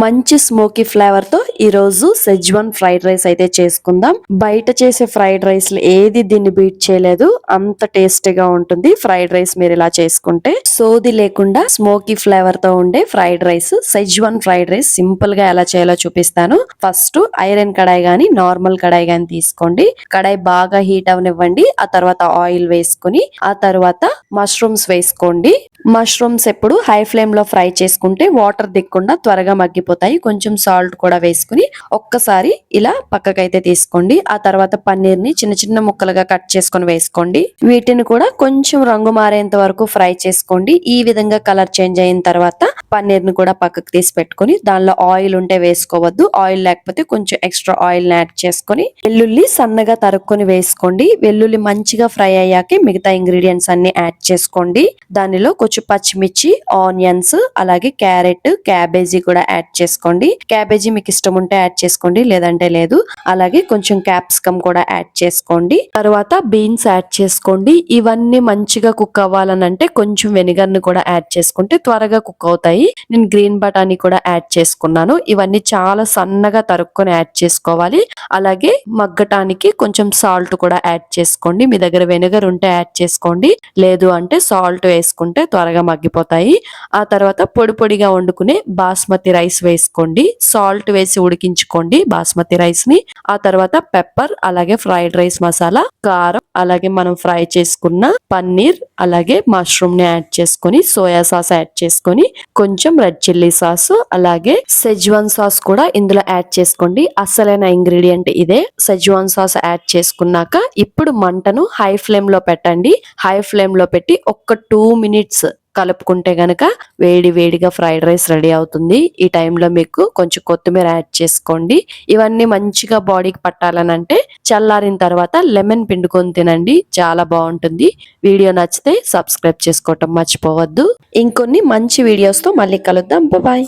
మంచి smoky flavour తో ఈ రోజు సెజ్వాన్ ఫ్రైడ్ రైస్ అయితే చేసుకుందాం. బయట చేసే ఫ్రైడ్ రైస్ ఏది దీన్ని బీట్ చేయలేదు. అంత టేస్టీగా ఉంటుంది ఫ్రైడ్ రైస్ మీరు ఇలా చేసుకుంటే. సోది లేకుండా స్మోకీ ఫ్లేవర్ తో ఉండే fried rice, Schezwan fried rice simple గా ఎలా చేయాలో చూపిస్తాను. ఫస్ట్ ఐరన్ కడాయి గాని నార్మల్ కడాయి గాని తీసుకోండి. కడాయి బాగా హీట్ అవనివ్వండి. ఆ తర్వాత ఆయిల్ వేసుకుని ఆ తర్వాత మష్రూమ్స్ వేసుకోండి. మష్రూమ్స్ ఎప్పుడు హై ఫ్లేమ్ లో ఫ్రై చేసుకుంటే వాటర్ దిక్కుండా త్వరగా మగ్గిపోతాయి. కొంచెం సాల్ట్ కూడా వేసుకుని ఒక్కసారి ఇలా పక్కకైతే తీసుకోండి. ఆ తర్వాత పన్నీర్ ని చిన్న చిన్న ముక్కలుగా కట్ చేసుకొని వేసుకోండి. వీటిని కూడా కొంచెం రంగు మారేంత వరకు ఫ్రై చేసుకోండి. ఈ విధంగా కలర్ చేంజ్ అయిన తర్వాత పన్నీర్ ని కూడా పక్కకు తీసి పెట్టుకుని దానిలో ఆయిల్ ఉంటే వేసుకోవద్దు. ఆయిల్ లేకపోతే కొంచెం ఎక్స్ట్రా ఆయిల్ యాడ్ చేసుకుని వెల్లుల్లి సన్నగా తరుక్కొని వేసుకోండి. వెల్లుల్లి మంచిగా ఫ్రై అయ్యాక మిగతా ఇంగ్రీడియంట్స్ అన్ని యాడ్ చేసుకోండి. దానిలో కొంచెం పచ్చిమిర్చి, ఆనియన్స్, అలాగే క్యారెట్, క్యాబేజీ కూడా యాడ్ చేసుకోండి. క్యాబేజీ మీకు ఇష్టం ఉంటే యాడ్ చేసుకోండి, లేదంటే లేదు. అలాగే కొంచెం క్యాప్సికమ్ కూడా యాడ్ చేసుకోండి. తర్వాత బీన్స్ యాడ్ చేసుకోండి. ఇవన్నీ మంచిగా కుక్ అవ్వాలనంటే కొంచెం వెనిగర్ ని కూడా యాడ్ చేసుకుంటే త్వరగా కుక్ అవుతాయి. నేను గ్రీన్ బటానీ కూడా యాడ్ చేసుకున్నాను. ఇవన్నీ చాలా సన్నగా తరుక్కొని యాడ్ చేసుకోవాలి. అలాగే మగ్గటానికి కొంచెం సాల్ట్ కూడా యాడ్ చేసుకోండి. మీ దగ్గర వెనిగర్ ఉంటే యాడ్ చేసుకోండి, లేదు అంటే సాల్ట్ వేసుకుంటే త్వరగా మగ్గిపోతాయి. ఆ తర్వాత పొడి పొడిగా వండుకునే బాస్మతి రైస్ వేసుకోండి. సాల్ట్ వేసి ఉడికించుకోండి బాస్మతి రైస్ ని. ఆ తర్వాత పెప్పర్, అలాగే ఫ్రైడ్ రైస్ మసాలా, కారం, అలాగే మనం ఫ్రై చేసుకున్న పన్నీర్, అలాగే మష్రూమ్ ని యాడ్ చేసుకొని సోయా సాస్ యాడ్ చేసుకొని కొంచెం రెడ్ చిల్లీ సాస్, అలాగే సెజ్వాన్ సాస్ కూడా ఇందులో యాడ్ చేసుకోండి. అసలైన ఇంగ్రీడియంట్ ఇదే. సెజ్వాన్ సాస్ యాడ్ చేసుకున్నాక ఇప్పుడు మంటను హై ఫ్లేమ్ లో పెట్టండి. హై ఫ్లేమ్ లో పెట్టి ఒక్క 2 మినిట్స్ కలుపుకుంటే గనక వేడి వేడిగా ఫ్రైడ్ రైస్ రెడీ అవుతుంది. ఈ టైంలో మీకు కొంచెం కొత్తిమీర యాడ్ చేసుకోండి. ఇవన్నీ మంచిగా బాడీకి పట్టాలనంటే చల్లారిన తర్వాత లెమన్ పిండుకొని తినండి, చాలా బాగుంటుంది. వీడియో నచ్చితే సబ్స్క్రైబ్ చేసుకోవటం మర్చిపోవద్దు. ఇంకొన్ని మంచి వీడియోస్ తో మళ్ళీ కలుద్దాం. బాయ్.